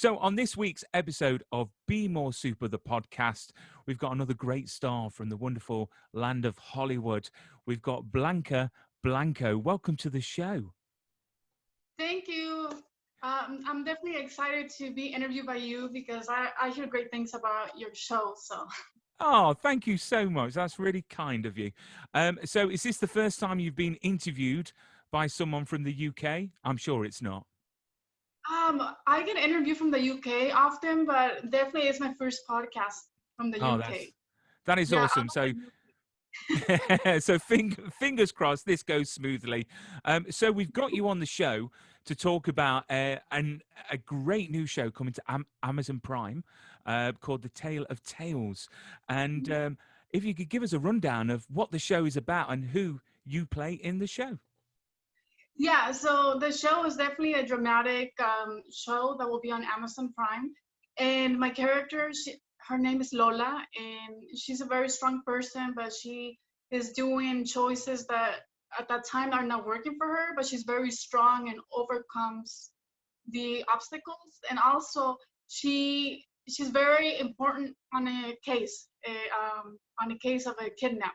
So on this week's episode of Be More Super, the podcast, we've got another great star from the wonderful land of Hollywood. We've got Blanca Blanco. Welcome to the show. Thank you. I'm definitely excited to be interviewed by you because I hear great things about your show. So, Oh, thank you so much. That's really kind of you. So is this the first time you've been interviewed by someone from the UK? I'm sure it's not. I get interviewed from the UK often, but definitely it's my first podcast from the Oh, UK. that is Yeah, awesome. So so fingers crossed this goes smoothly. So we've got you on the show to talk about a great new show coming to Amazon Prime called The Tale of Tales. And if you could give us a rundown of what the show is about and who you play in the show. yeah. So the show is definitely a dramatic show that will be on Amazon Prime, and my character, her name is Lola, and she's a very strong person, but she is doing choices that at that time are not working for her, but she's very strong and overcomes the obstacles. And also she's very important on a case of a kidnap,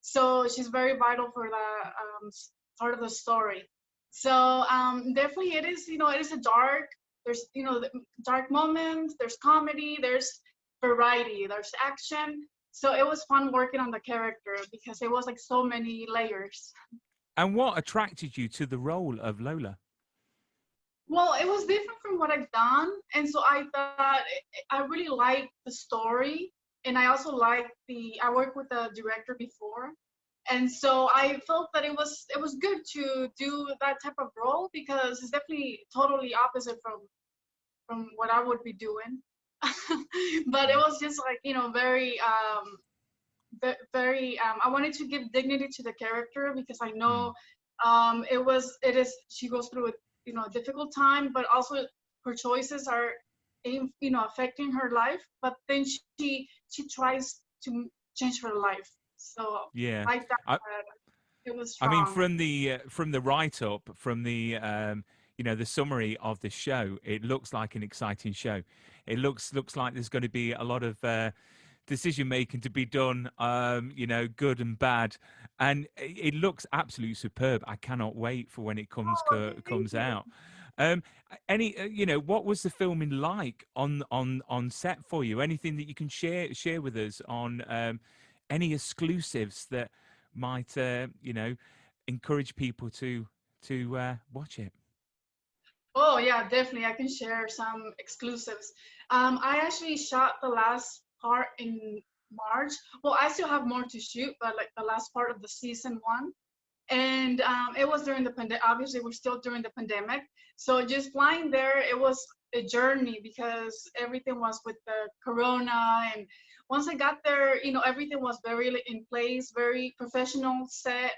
so she's very vital for the part of the story. So definitely it is, it is a dark, there's, the dark moments, there's comedy, there's variety, there's action. So it was fun working on the character because it was like so many layers. And what attracted you to the role of Lola? Well, it was different from what I've done, and so I thought I really liked the story, and I also liked I worked with the director before, and so I felt that it was good to do that type of role because it's definitely totally opposite from what I would be doing. But it was just like, very very I wanted to give dignity to the character because I know it is she goes through a difficult time, but also her choices are affecting her life, but then she tries to change her life. So Yeah. I thought I, that it was I mean, strong. from the write up, from the the summary of the show, it looks like an exciting show. It looks like there's going to be a lot of decision making to be done, good and bad, and it looks absolutely superb. I cannot wait for when it Oh, thank comes you. out. Um, what was the filming like on set for you? Anything that you can share with us on any exclusives that might encourage people to watch it. Oh yeah, definitely. I can share some exclusives. I actually shot the last part in March. Well, I still have more to shoot, but like the last part of the season one. And it was during the pandemic. Obviously, we're still during the pandemic. So just flying there, it was a journey because everything was with the corona. And once I got there, everything was very in place, very professional set.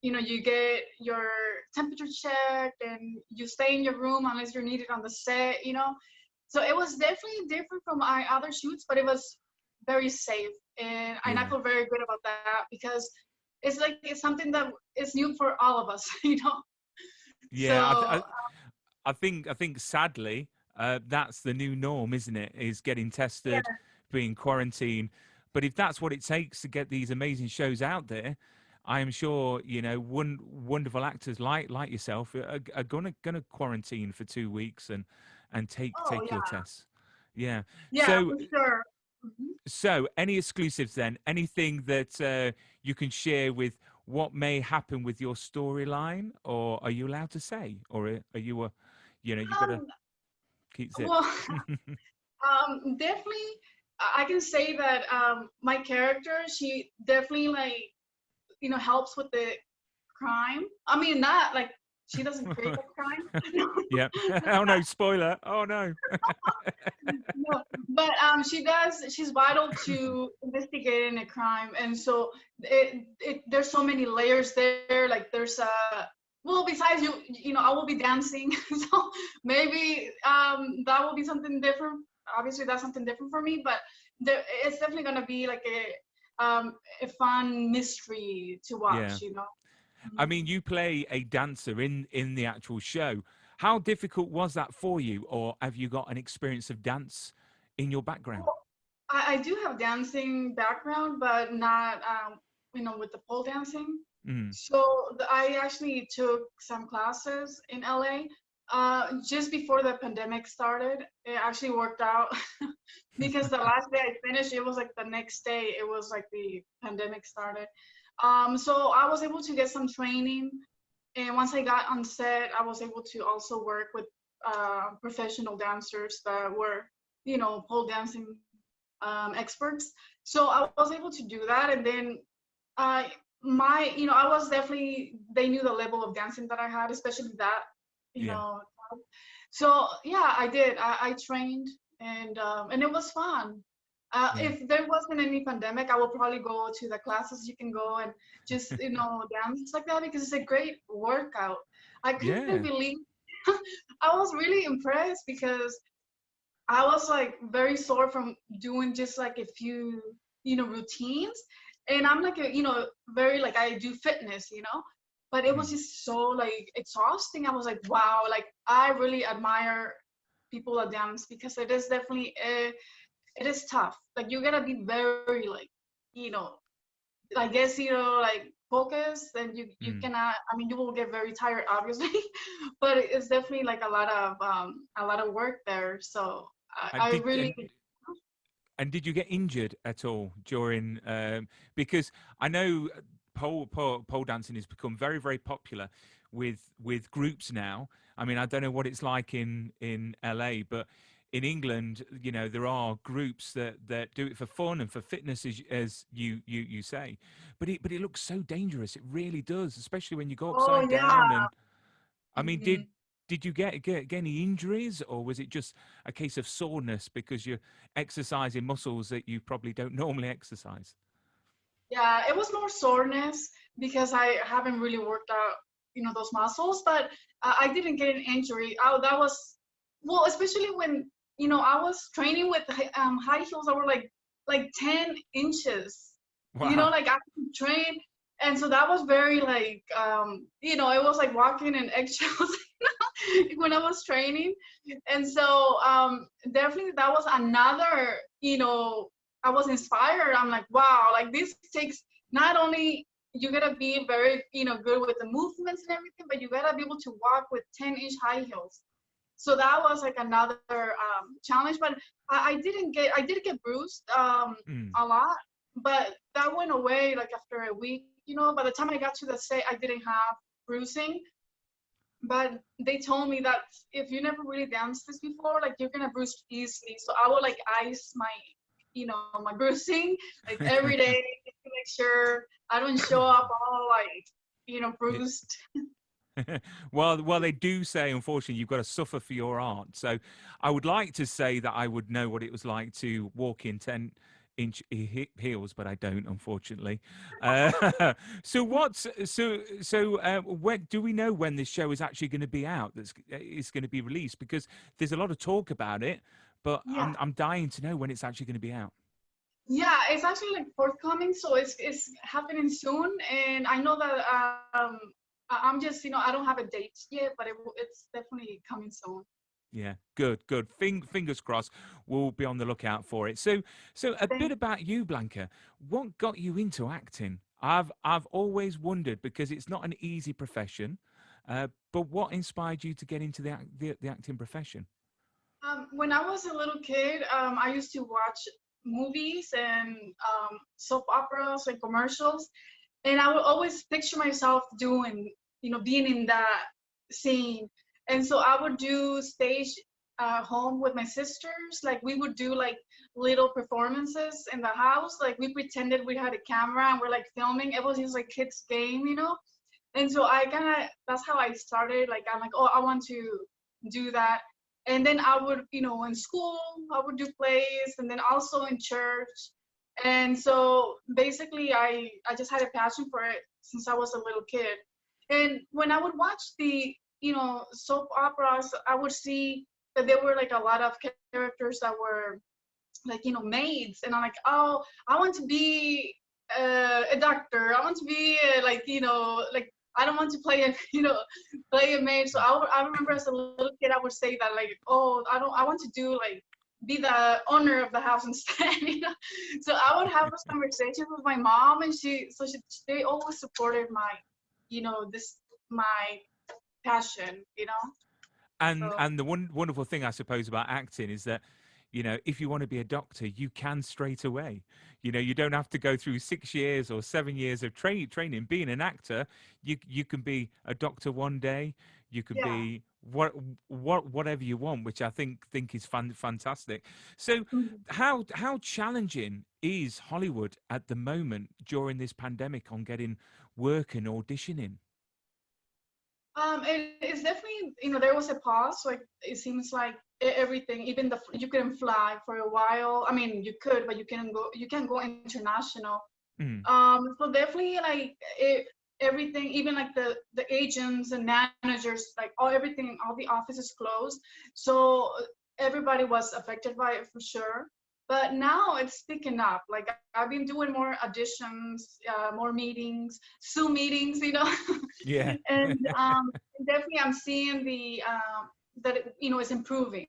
You get your temperature checked and you stay in your room unless you're needed on the set. So it was definitely different from my other shoots, but it was very safe. And I Yeah, feel very good about that because it's something that is new for all of us. yeah. So I think sadly, that's the new norm, isn't it? Is getting tested, yeah. being quarantined. But if that's what it takes to get these amazing shows out there, I am sure wonderful actors like yourself are gonna quarantine for 2 weeks and Oh take your yeah. tests. Yeah. Yeah, So for sure. Mhm. So, any exclusives then? Anything that you can share with what may happen with your storyline, or are you allowed to say, or are you you got to Um, keep well, zipped? definitely, I can say that my character, she definitely like helps with the crime. I mean, not like she doesn't create the crime. Yeah. Oh no, spoiler. Oh no. No, but she does. She's vital to investigating a crime, and so there's so many layers there. Like there's well, besides I will be dancing, so maybe that will be something different. Obviously, that's something different for me, but it's definitely gonna be like a fun mystery to Yeah. watch. I Mhm. mean, you play a dancer in the actual show. How difficult was that for you, or have you got an experience of dance in your background? Well, I do have dancing background, but not with the pole dancing. Mm. So I actually took some classes in LA just before the pandemic started. It actually worked out because the last day I finished, it was like the next day, it was like the pandemic started. So I was able to get some training, and once I got on set, I was able to also work with professional dancers that were, pole dancing experts. So I was able to do that, and then uh, I was definitely, they knew the level of dancing that I had, especially that, you Yeah. know. So yeah, I did. I trained, and it was fun. Yeah. If there wasn't any pandemic, I would probably go to the classes you can go and just dance like that because it's a great workout. I couldn't Yeah. believe. I was really impressed because I was like very sore from doing just like a few, routines. And I'm like, very like I do fitness, but it was Mm. just so like exhausting. I was like, wow, like I really admire people that dance because it is definitely, it is tough. Like you gotta be very like, you know, I guess, like focused and you Mm. cannot, I mean, you will get very tired obviously, but it's definitely like a lot of work there. So Uh, I did really, and And did you get injured at all during? Because I know pole dancing has become very very popular with groups now. I mean, I don't know what it's like in LA, but in England, there are groups that do it for fun and for fitness, as you say. But it looks so dangerous. It really does, especially when you go oh upside yeah. down. And I mean, did Mhm. did you get any injuries, or was it just a case of soreness because you're exercising muscles that you probably don't normally exercise? Yeah, it was more soreness because I haven't really worked out, those muscles, but I didn't get an injury. Oh, that was, well, especially when, I was training with high heels that were like 10 inches, Wow. like I could train. And so that was very like, it was like walking in eggshells when I was training. And so definitely that was another, I was inspired. I'm like, wow, like this takes not only you gotta be very, good with the movements and everything, but you gotta be able to walk with 10-inch high heels. So that was like another challenge. But I did get bruised Mm. a lot, but that went away like after a week. By the time I got to the set, I didn't have bruising. But they told me that if you never really danced this before, like you're gonna bruise easily. So I would like ice my, my bruising like every day just to make sure I don't show up all like, Yeah. bruised. Well, they do say, unfortunately, you've got to suffer for your art. So, I would like to say that I would know what it was like to walk in 10-inch heels, but I don't, unfortunately. So, when do we know when this show is actually going to be out? That's is going to be released because there's a lot of talk about it, but Yeah. I'm dying to know when it's actually going to be out. Yeah, it's actually like forthcoming, so it's happening soon, and I know that I'm just I don't have a date yet, but it's definitely coming soon. Yeah, good, good. Fingers crossed. We'll be on the lookout for it. So a bit Thank about you, Blanca. What got you into acting? I've always wondered because it's not an easy profession. But what inspired you to get into the acting profession? When I was a little kid, I used to watch movies and soap operas and commercials, and I would always picture myself doing, being in that scene. And so I would do stage home with my sisters. Like we would do like little performances in the house. Like we pretended we had a camera and we're like filming. It was just like kids game. And so I kind of, that's how I started. Like I'm like, oh, I want to do that. And then I would, in school, I would do plays, and then also in church. And so basically, I just had a passion for it since I was a little kid. And when I would watch the, soap operas, I would see that there were like a lot of characters that were like, maids. And I'm like, oh, I want to be a doctor. I want to be like, like I don't want to play a, play a maid. So I remember as a little kid, I would say that like, oh, I want to do like be the owner of the house instead, So I would have those conversations with my mom, and they always supported my, this my passion, So And the wonderful thing I suppose about acting is that, if you want to be a doctor, you can straight away. You don't have to go through 6 years or 7 years of training. Being an actor, you can be a doctor one day. You can yeah. be whatever you want, which I think is fantastic. So, Mhm. how challenging is Hollywood at the moment during this pandemic on getting work and auditioning? It's definitely, there was a pause. Like it seems like everything, even you couldn't fly for a while. I mean, you could, but you can go international. Mm, So definitely like everything, even like the agents and managers, like all the offices closed. So everybody was affected by it for sure. But now it's picking up. Like I've been doing more auditions, more meetings, Zoom meetings, yeah. and definitely I'm seeing that it's improving.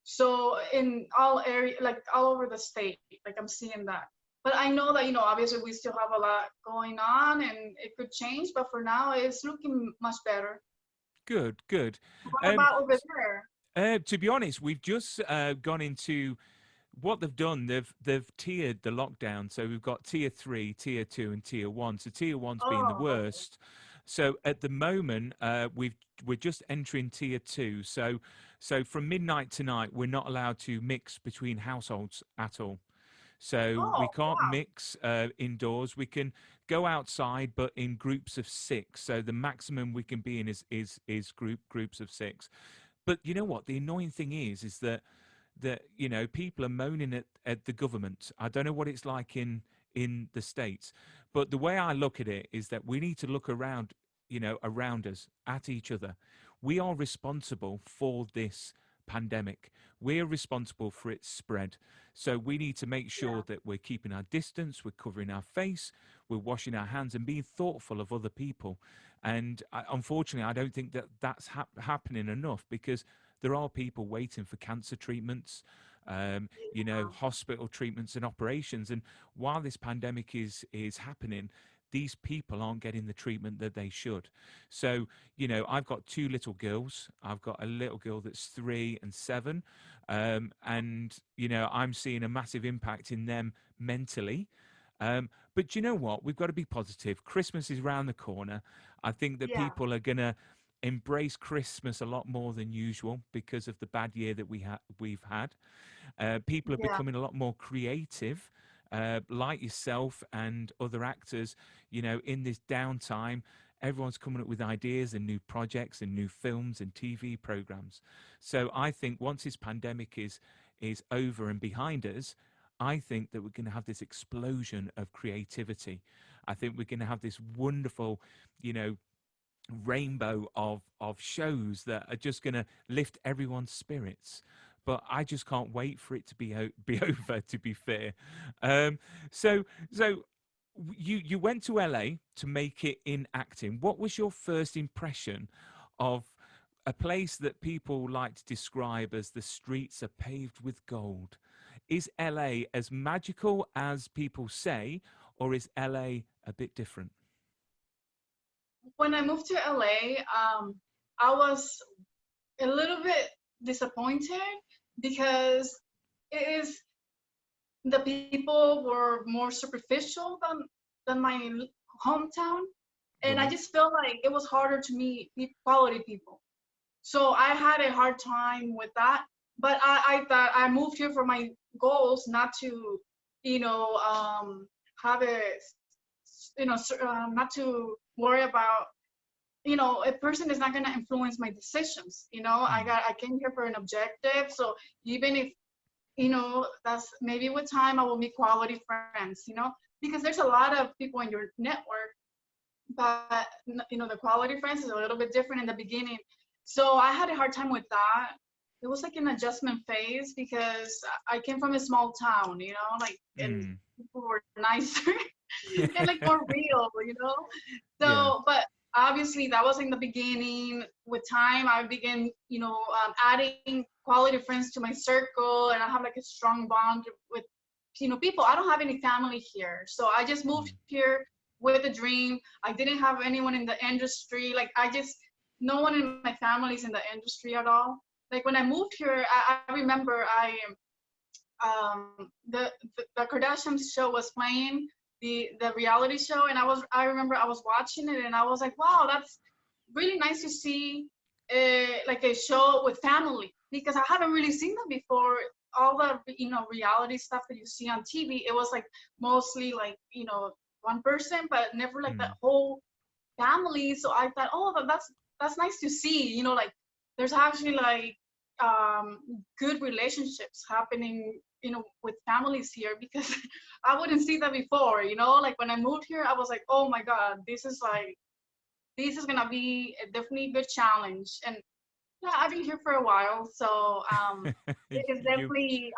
So in all area, like all over the state, like I'm seeing that. But I know that obviously we still have a lot going on, and it could change. But for now, it's looking much better. Good, good. What Um, about over there? to be honest, we've just gone into what they've done. They've tiered the lockdown, so we've got tier 3, tier 2, and tier 1. So tier 1's being the Oh, okay. worst. So at the moment, we're just entering tier 2. So from midnight tonight, we're not allowed to mix between households at all. So we Oh, can't wow. mix indoors. We can go outside, but in groups of six. So the maximum we can be in is groups of six. But you know what? The annoying thing is that people are moaning at the government. I don't know what it's like in the states, but the way I look at it is that we need to look around, around us, at each other. We are responsible for this pandemic. We're responsible for its spread. So we need to make sure Yeah, that we're keeping our distance, we're covering our face, we're washing our hands, and being thoughtful of other people. And unfortunately, I don't think that that's happening enough, because there are people waiting for cancer treatments, yeah, hospital treatments and operations. And while this pandemic is happening, these people aren't getting the treatment that they should. So, I've got two little girls. I've got a little girl that's 3 and 7. And, I'm seeing a massive impact in them mentally. But you know what? We've got to be positive. Christmas is around the corner. I think that yeah, people are going to embrace Christmas a lot more than usual because of the bad year that we've had. People are yeah, becoming a lot more creative, like yourself and other actors. In this downtime, everyone's coming up with ideas and new projects and new films and TV programs. So I think once this pandemic is over and behind us, I think that we're going to have this explosion of creativity. I think we're going to have this wonderful, you know, rainbow of shows that are just going to lift everyone's spirits. But I just can't wait for it to be over. To be fair, um, so you went to LA to make it in acting. What was your first impression of a place that people like to describe as the streets are paved with gold? Is LA as magical as people say, or is LA a bit different? When I moved to LA, I was a little bit disappointed because it is the people were more superficial than my hometown, and I Right. just felt like it was harder to meet quality people. So I had a hard time with that. But I thought I moved here for my goals, not to, you know, have a, not to worry about, a person is not going to influence my decisions. Mm. I came here for an objective. So even if, that's maybe with time I will meet quality friends, because there's a lot of people in your network, but the quality friends is a little bit different in the beginning. So I had a hard time with that. It was like an adjustment phase because I came from a small town, like, and people were nicer and like more real. Yeah. So, but obviously that was in the beginning. With time, I began, adding quality friends to my circle, and I have like a strong bond with, people. I don't have any family here, so I just moved here with a dream. I didn't have anyone in the industry. Like no one in my family is in the industry at all. Like when I moved here, I remember the Kardashians show was playing, the reality show, and I remember I was watching it, and I was like, wow, that's really nice to see like a show with family, because I haven't really seen that before. All the reality stuff that you see on TV, it was like mostly like one person, but never like that whole family. So I thought, oh, that's nice to see. Like there's actually like good relationships happening, with families here, because I wouldn't see that before. Like when I moved here, I was like, oh my God, this is gonna be a definitely good challenge. And yeah, I've been here for a while, so it is You, definitely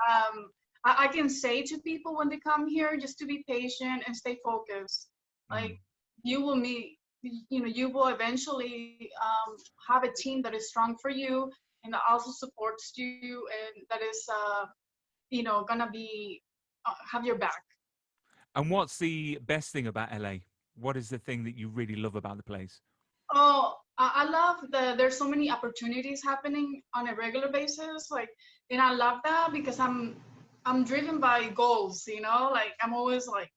I can say to people when they come here just to be patient and stay focused. Like you will meet, you will eventually have a team that is strong for you and that also supports you, and that is gonna be have your back. and what's the best thing about LA? What is the thing that you really love about the place? Oh, I love there's so many opportunities happening on a regular basis. Like, and I love that because I'm driven by goals, like I'm always like,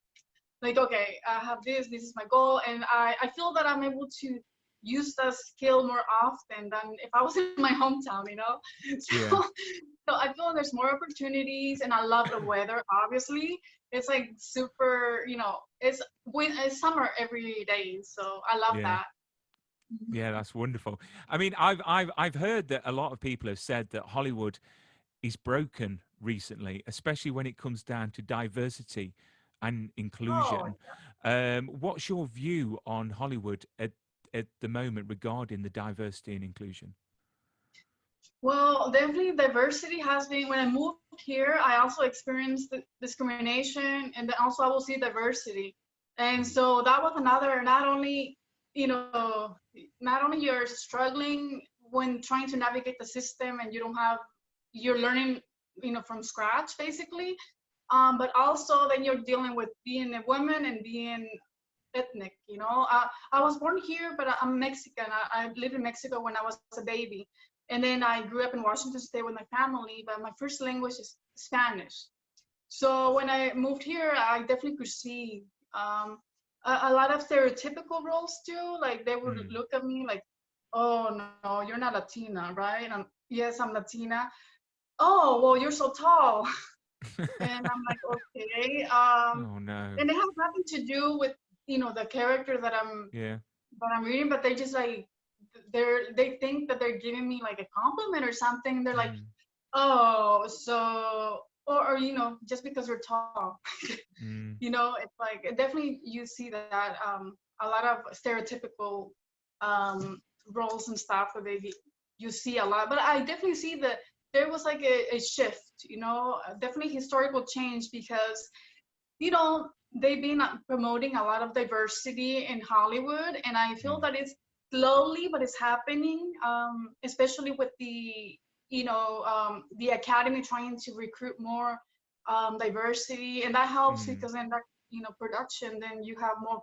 okay, I have this is my goal. And I feel that I'm able to use that skill more often than if I was in my hometown. Yeah. So, so I feel there's more opportunities, and I love the weather, obviously. It's like super, it's summer every day. So I love Yeah. that. Yeah, that's wonderful. I mean, I've heard that a lot of people have said that Hollywood is broken recently, especially when it comes down to diversity and Oh, inclusion. What's your view on Hollywood at the moment regarding the diversity and inclusion? well, definitely diversity has been, when I moved here, I also experienced discrimination, and then also I will see diversity. And so that was another, you know, not only you're struggling when trying to navigate the system and you're learning, from scratch basically, but also then you're dealing with being a woman and being ethnic. I was born here, but I'm Mexican. I lived in Mexico when I was a baby, and then I grew up in Washington State with my family, but my first language is Spanish. So when I moved here, I definitely could see a lot of stereotypical roles too. Like they would Mm. look at me like, oh no, you're not Latina, right? Yes, I'm Latina. Oh, well, you're so tall. And I'm like, okay. Oh no. And it has nothing to do with, the character Yeah. that I'm reading, but they just like they think that they're giving me like a compliment or something. They're like, Mm. oh, so or just because you're tall. Mm. It's like definitely you see that a lot of stereotypical roles and stuff that you see a lot. But I definitely see that there was like a shift, definitely historical change, because they've been promoting a lot of diversity in Hollywood, and I feel Mm. that it's slowly, but it's happening, especially with the academy trying to recruit more diversity, and that helps Mm. because in that production, then you have more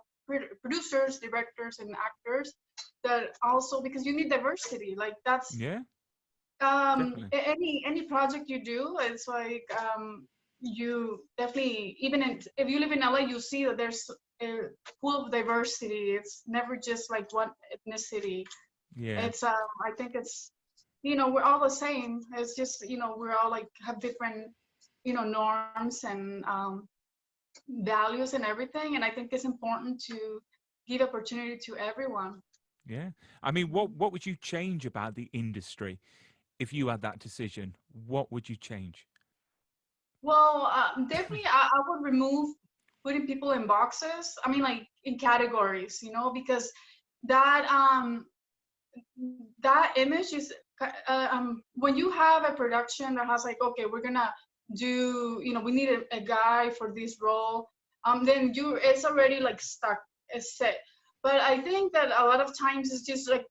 producers, directors, and actors that also, because you need diversity. Like that's Yeah, definitely. any project you do, it's like you definitely, even if you live in LA, you see that there's a full of diversity. It's never just like one ethnicity. Yeah. It's I think it's we're all the same. It's just we're all like have different norms and values and everything, and I think it's important to give opportunity to everyone. Yeah. I mean, what would you change about the industry if you had that decision? What would you change? Well, definitely, I would remove putting people in boxes. I mean, like in categories, because that that image is when you have a production that has like, okay, we're gonna do, we need a guy for this role. Then it's already like stuck, it's set. But I think that a lot of times it's just like,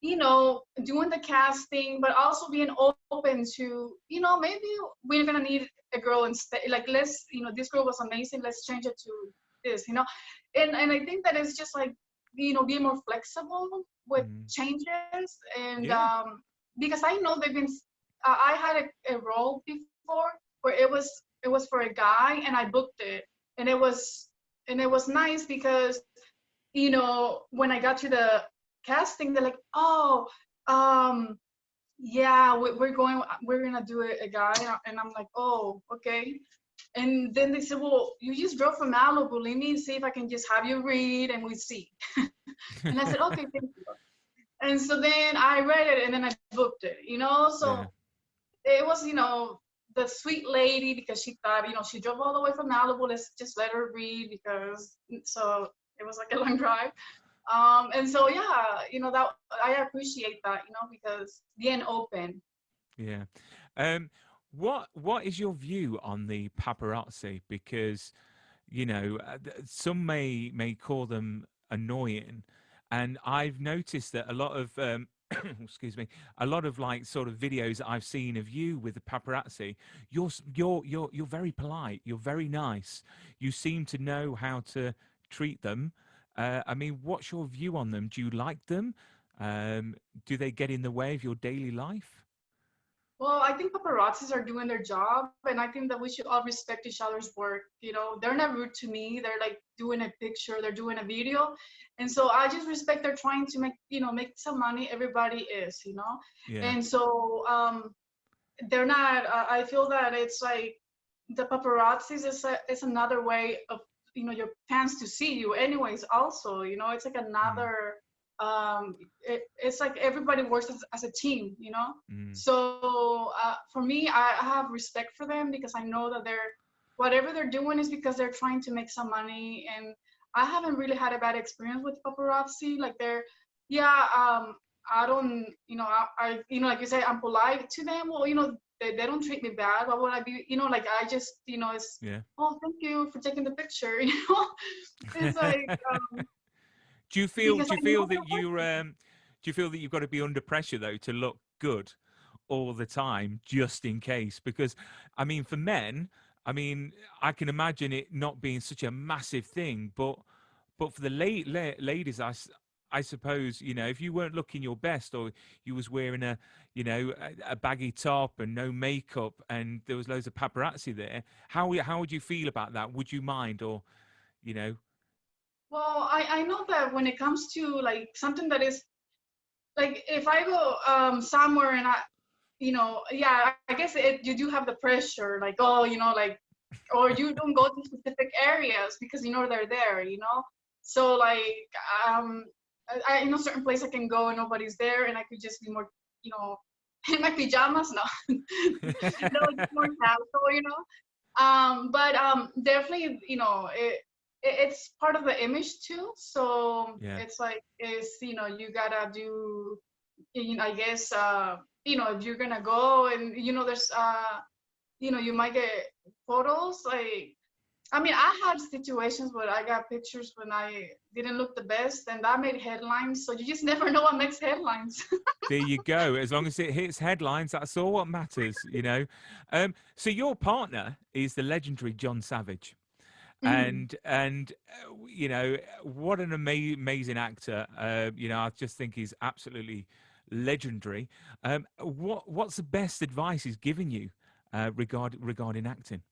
doing the casting, but also being open to, maybe we're gonna need a girl instead. Like, let's, this girl was amazing. Let's change it to this, and I think that it's just like, being more flexible with Mm. changes, and Yeah. because I know they've been. I had a role before where it was for a guy, and I booked it, and it was nice because when I got to the casting, they're like, oh, um, yeah, we're gonna do it a guy, and I'm like, oh, okay. And then they said, well, you just drove from Malibu. Let me see if I can just have you read, and we see. And I said, okay, thank you. And so then I read it, and then I booked it. Yeah. So it was, the sweet lady, because she thought, she drove all the way from Malibu. Let's just let her read, because so it was like a long drive. And so yeah, that I appreciate that, because being open. Yeah. What is your view on the paparazzi? Because some may call them annoying, and I've noticed that a lot of excuse me, a lot of like sort of videos that I've seen of you with the paparazzi, you're very polite, you're very nice, you seem to know how to treat them. I mean, what's your view on them? Do you like them? Um, do they get in the way of your daily life? Well, I think paparazzis are doing their job, and I think that we should all respect each other's work. They're not rude to me. They're like doing a picture, they're doing a video, and so I just respect they're trying to make some money. Everybody is. Yeah. And so they're not. I feel that it's like the paparazzis is another way of your fans to see you. Anyways, also it's like Mm, another. It's like everybody works as a team. mm, So for me, I have respect for them because I know that whatever they're doing is because they're trying to make some money. And I haven't really had a bad experience with paparazzi. Like yeah, I don't, like you say, I'm polite to them. Well, they don't treat me bad. Why would I be, like I just, it's, yeah. oh, thank you for taking the picture. It's like because Do you I know feel they're that working. do you feel that you've got to be under pressure though to look good all the time just in case? Because I mean, for men, I mean, I can imagine it not being such a massive thing, but for the ladies, I suppose if you weren't looking your best, or you was wearing a baggy top and no makeup, and there was loads of paparazzi there, how would you feel about that? Would you mind, or you know? Well, I know that when it comes to like something that is like if I go somewhere and yeah, I guess you do have the pressure, like, oh, like, or you don't go to specific areas because they're there. So like um I know certain place I can go and nobody's there and I could just be more, you know, in my pajamas, no. No, just more casual. But definitely, it's part of the image too. So Yeah. it's like you gotta do. I guess if you're gonna go and there's you might get photos like. I mean, I had situations where I got pictures when I didn't look the best, and that made headlines. So you just never know what makes headlines. There you go. As long as it hits headlines, that's all what matters. So your partner is the legendary John Savage, Mhm. and what an amazing actor. I just think he's absolutely legendary. What's the best advice he's given you regarding acting?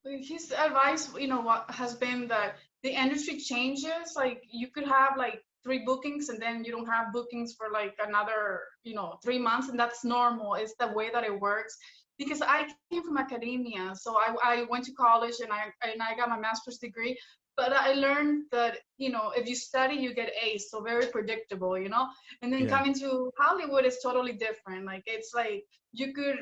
His advice, what has been that the industry changes. Like you could have like three bookings and then you don't have bookings for like another, 3 months, and that's normal. It's the way that it works. Because I came from academia, so I went to college and I got my master's degree. But I learned that if you study, you get A's, so very predictable. And then Yeah. coming to Hollywood is totally different. Like it's like you could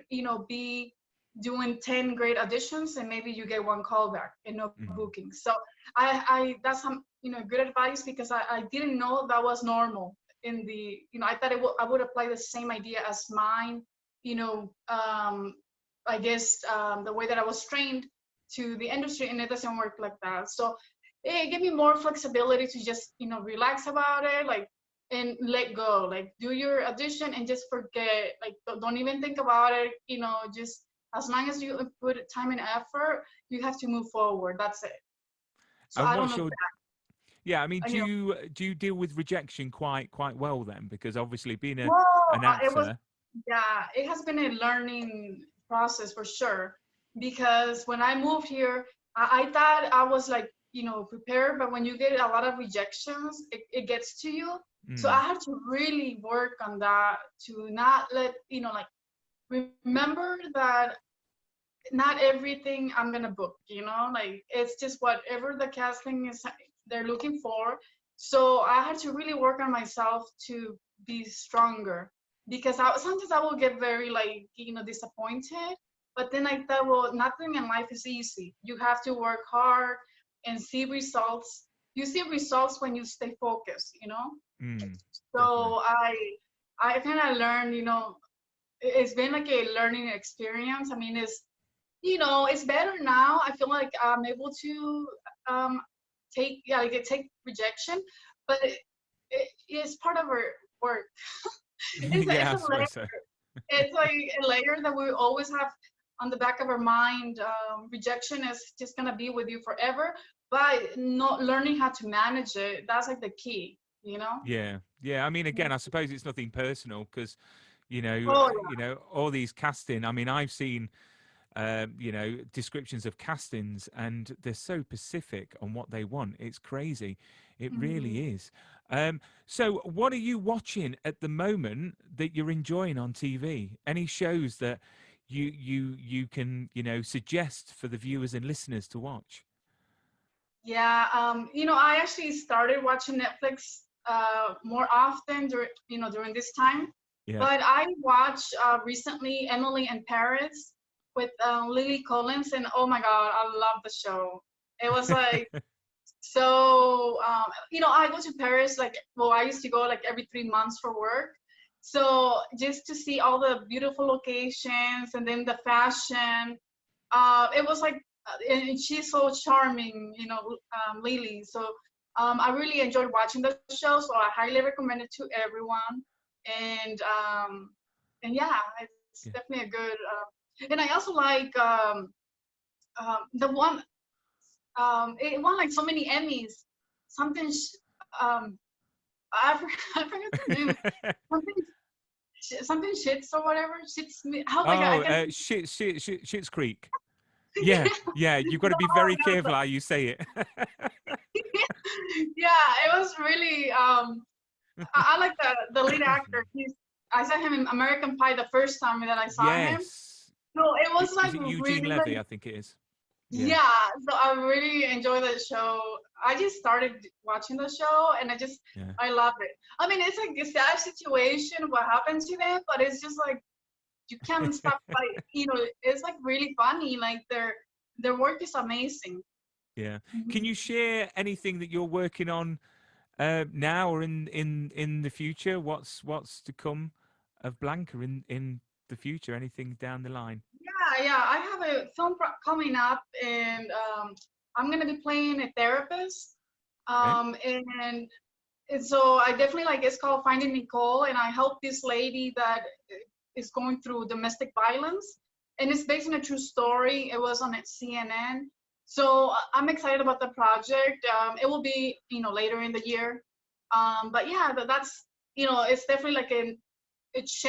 be doing 10 great auditions and maybe you get one callback and no Mm, booking. So I that's some good advice because I didn't know that was normal in the I thought I would apply the same idea as mine, I guess the way that I was trained to the industry, and it doesn't work like that. So it gave me more flexibility to just, relax about it, like, and let go, like do your audition and just forget, like don't even think about it, just as long as you put time and effort, you have to move forward. That's it. So And I don't what's know your yeah, I mean, that, do you deal with rejection quite well then? Because obviously being a well, an it was, actor, yeah, it has been a learning process for sure. Because when I moved here, I thought I was like, prepared, but when you get a lot of rejections, it gets to you. So I mm, had to really work on that to not let, like remember that not everything I'm gonna book, like it's just whatever the casting is they're looking for. So I had to really work on myself to be stronger, because sometimes I will get very like disappointed, but then I thought, well, nothing in life is easy. You have to work hard and see results. You see results when you stay focused, mm, definitely. So I kind of learned, it's been like a learning experience. I mean, it's better now. I feel like I'm able to um, take rejection, but it's part of our work. It's Yeah, I a layer. suppose so. It's like a layer that we always have on the back of our mind. Rejection is just gonna be with you forever, but not learning how to manage it. That's like the key, you know. Yeah, yeah. I mean, again, I suppose it's nothing personal because Oh all these casting. I mean, I've seen descriptions of castings, and they're so specific on what they want. It's crazy. It yeah. really is. So, what are you watching at the moment that you're enjoying on TV? Any shows that you can suggest for the viewers and listeners to watch? Yeah, I actually started watching Netflix more often during this time. Yeah. But I watched recently Emily in Paris with Lily Collins, and oh my God, I love the show. It was like so, I go to Paris like, well, I used to go like every 3 months for work. So just to see all the beautiful locations and then the fashion, it was like, and she's so charming, Lily. So I really enjoyed watching the show. So I highly recommend it to everyone. And yeah, it's Yeah. definitely a good. And I also like the one. It won like so many Emmys. Something. Um, I forgot the name. Something. Something shits or whatever. Shits. Oh my God, I Oh, can. Shit's Creek. Yeah, yeah. You've got to be very No, careful how you say it. yeah, it was really. I like the lead actor. I saw him in American Pie the first time that I saw him. Yes. So it was Is like it Eugene really Levy? like, I think it is. Yeah. yeah. So I really enjoy that show. I just started watching the show and Yeah. I love it. I mean, it's like a sad situation what happened to them, but it's just like you can't stop. Like it's like really funny. Like their work is amazing. Yeah. Can Mhm. you share anything that you're working on now or in the future? What's to come of Blanca in the future? Anything down the line? Yeah. I have a film coming up, and I'm gonna be playing a therapist. Okay. And so I definitely like it's called Finding Nicole, and I help this lady that is going through domestic violence, and it's based on a true story. It was on CNN, so I'm excited about the project. It will be later in the year, but yeah, that's it's definitely like it's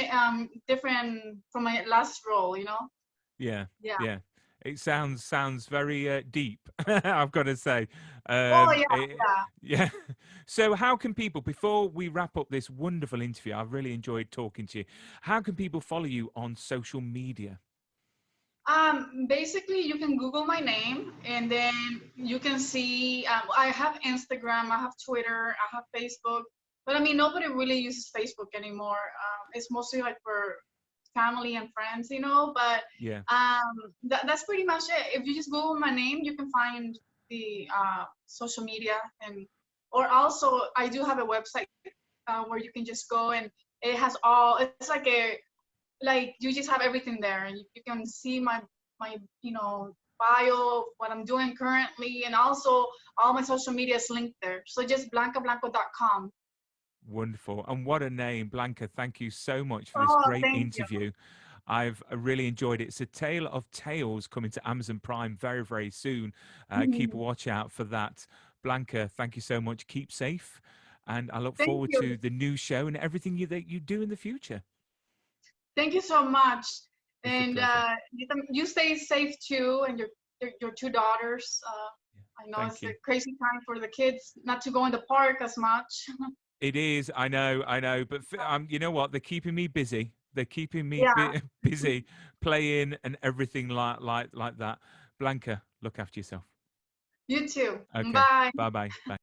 different from my last role. Yeah. Yeah. Yeah. It sounds very deep. I've got to say. Oh yeah, Eh, yeah. yeah. So, how can people, before we wrap up this wonderful interview, I've really enjoyed talking to you. How can people follow you on social media? Basically, you can Google my name, and then you can see. I have Instagram, I have Twitter, I have Facebook, but I mean, nobody really uses Facebook anymore. It's mostly like for family and friends, But Yeah. that's pretty much it. If you just Google my name, you can find the social media, and or also I do have a website where you can just go and it has all. It's like you just have everything there, and you can see my bio of what I'm doing currently, and also all my social media is linked there. So just blancablanco.com. Wonderful. And what a name, Blanca. Thank you so much for this Oh, great thank you. interview. I've really enjoyed it. It's a tale of tales coming to Amazon Prime very, very soon. Keep a Mhm. watch out for that. Blanca, thank you so much. Keep safe. And I look Thank forward you. to the new show and everything that you do in the future. Thank you so much. It's a And pleasure. you stay safe too, and your two daughters. Yeah. I know Thank it's a you. crazy time for the kids not to go in the park as much. It is. I know. But you know what? They're keeping me busy. They're keeping me Yeah, busy playing and everything like that. Blanca, look after yourself. you too. Okay. Bye. Bye bye. Bye.